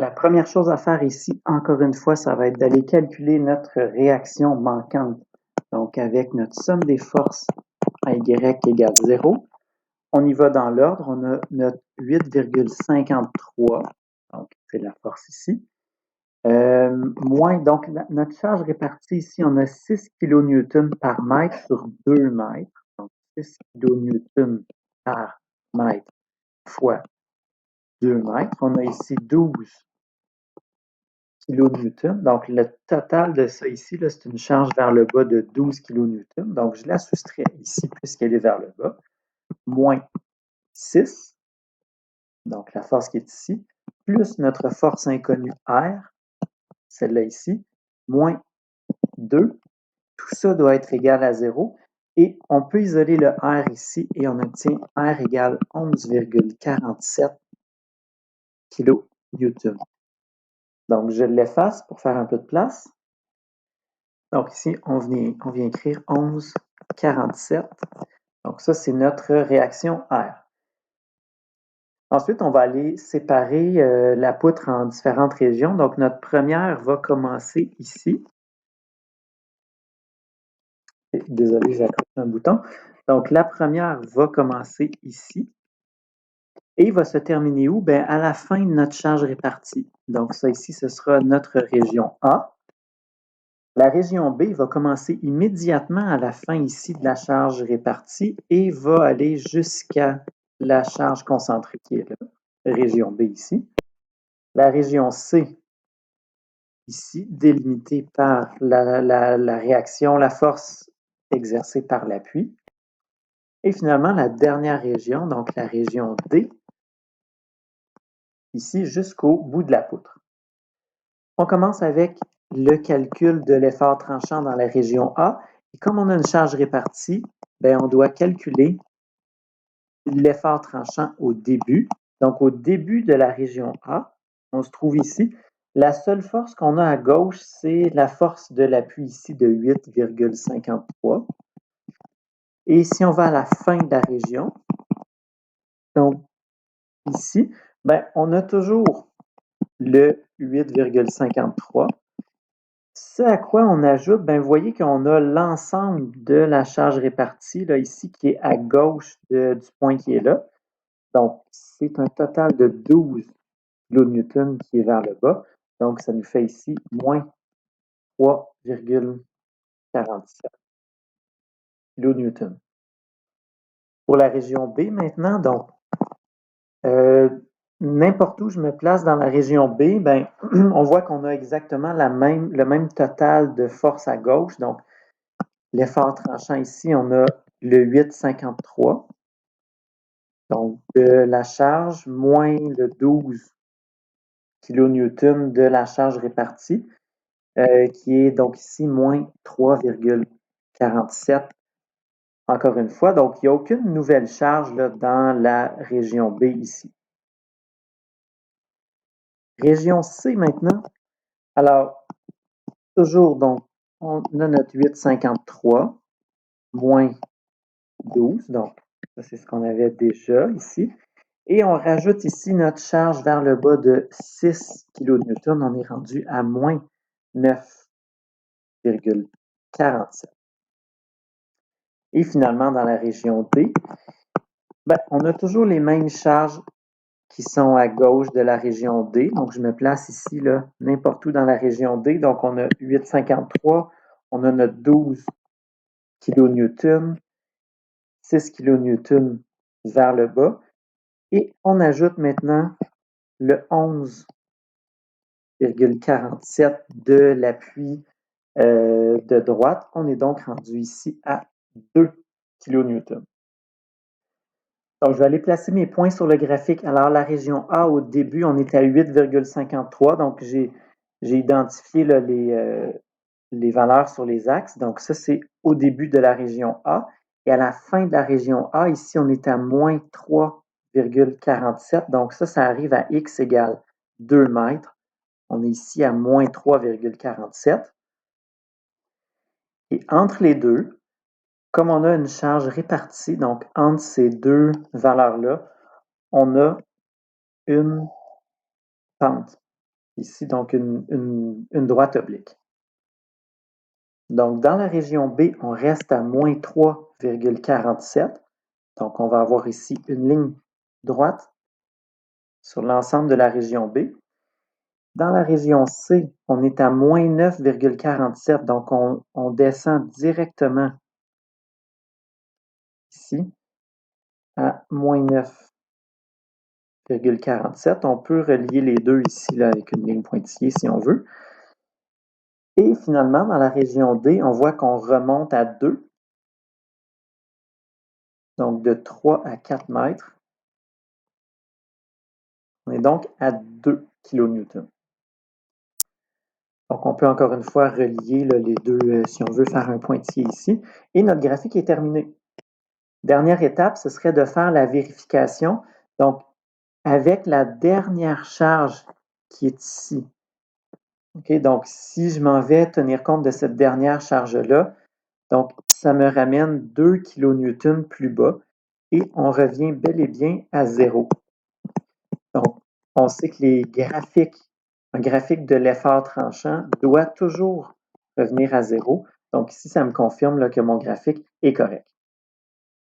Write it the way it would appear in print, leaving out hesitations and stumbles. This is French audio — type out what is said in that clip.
La première chose à faire ici, encore une fois, ça va être d'aller calculer notre réaction manquante. Donc, avec notre somme des forces à Y égale 0, on y va dans l'ordre. On a notre 8,53, donc c'est la force ici, moins, donc notre charge répartie ici, on a 6 kN par mètre sur 2 mètres. Donc, 6 kN par mètre fois 2 mètres. On a ici 12 kN. Donc, le total de ça ici, c'est une charge vers le bas de 12 kN. Donc, je la soustrais ici puisqu'elle est vers le bas. Moins 6, donc la force qui est ici, plus notre force inconnue R, celle-là ici, moins 2. Tout ça doit être égal à 0. Et on peut isoler le R ici et on obtient R égale 11,47 kN. Donc, je l'efface pour faire un peu de place. Donc ici, on vient écrire 11,47. Donc ça, c'est notre réaction R. Ensuite, on va aller séparer la poutre en différentes régions. Donc notre première va commencer ici. Désolé, j'ai accroché un bouton. Donc la première va commencer ici. Et va se terminer où? Bien, à la fin de notre charge répartie. Donc ça ici, ce sera notre région A. La région B va commencer immédiatement à la fin ici de la charge répartie et va aller jusqu'à la charge concentrée qui est là, région B ici. La région C, ici, délimitée par la réaction, la force exercée par l'appui. Et finalement, la dernière région, donc la région D, ici jusqu'au bout de la poutre. On commence avec le calcul de l'effort tranchant dans la région A. Et comme on a une charge répartie, bien, on doit calculer l'effort tranchant au début. Donc, au début de la région A, on se trouve ici. La seule force qu'on a à gauche, c'est la force de l'appui ici de 8,53. Et si on va à la fin de la région, donc ici, bien, on a toujours le 8,53. Ce à quoi on ajoute, bien, vous voyez qu'on a l'ensemble de la charge répartie là, ici qui est à gauche du point qui est là. Donc, c'est un total de 12 kN qui est vers le bas. Donc, ça nous fait ici moins 3,47 kN. Pour la région B maintenant, donc, n'importe où je me place dans la région B, ben, on voit qu'on a exactement le même total de force à gauche. Donc, l'effort tranchant ici, on a le 8,53. Donc, de la charge moins le 12 kN de la charge répartie, qui est donc ici moins 3,47 encore une fois. Donc, il n'y a aucune nouvelle charge là, dans la région B ici. Région C maintenant. Alors, toujours, donc, on a notre 8,53 moins 12. Donc, ça, c'est ce qu'on avait déjà ici. Et on rajoute ici notre charge vers le bas de 6 kN. On est rendu à moins 9,47. Et finalement, dans la région D, ben, on a toujours les mêmes charges qui sont à gauche de la région D. Donc, je me place ici, là, n'importe où dans la région D. Donc, on a 8,53, on a notre 12 kN, 6 kN vers le bas. Et on ajoute maintenant le 11,47 de l'appui de droite. On est donc rendu ici à 2 kN. Donc, je vais aller placer mes points sur le graphique. Alors, la région A, au début, on était à 8,53. Donc, j'ai identifié là, les valeurs sur les axes. Donc, ça, c'est au début de la région A. Et à la fin de la région A, ici, on est à moins 3,47. Donc, ça arrive à x égale 2 mètres. On est ici à moins 3,47. Et entre les deux, comme on a une charge répartie, donc entre ces deux valeurs-là, on a une pente. Ici, donc, une droite oblique. Donc, dans la région B, on reste à moins 3,47. Donc, on va avoir ici une ligne droite sur l'ensemble de la région B. Dans la région C, on est à moins 9,47. Donc, on descend directement ici à moins 9,47. On peut relier les deux ici là, avec une ligne pointillée si on veut. Et finalement, dans la région D, on voit qu'on remonte à 2. Donc, de 3 à 4 mètres. On est donc à 2 kN. Donc, on peut encore une fois relier là, les deux si on veut faire un pointillé ici. Et notre graphique est terminé. Dernière étape, ce serait de faire la vérification. Donc, avec la dernière charge qui est ici. Okay, donc, si je m'en vais tenir compte de cette dernière charge-là, donc ça me ramène 2 kN plus bas et on revient bel et bien à 0. Donc, on sait que un graphique de l'effort tranchant doit toujours revenir à 0. Donc ici, ça me confirme là, que mon graphique est correct.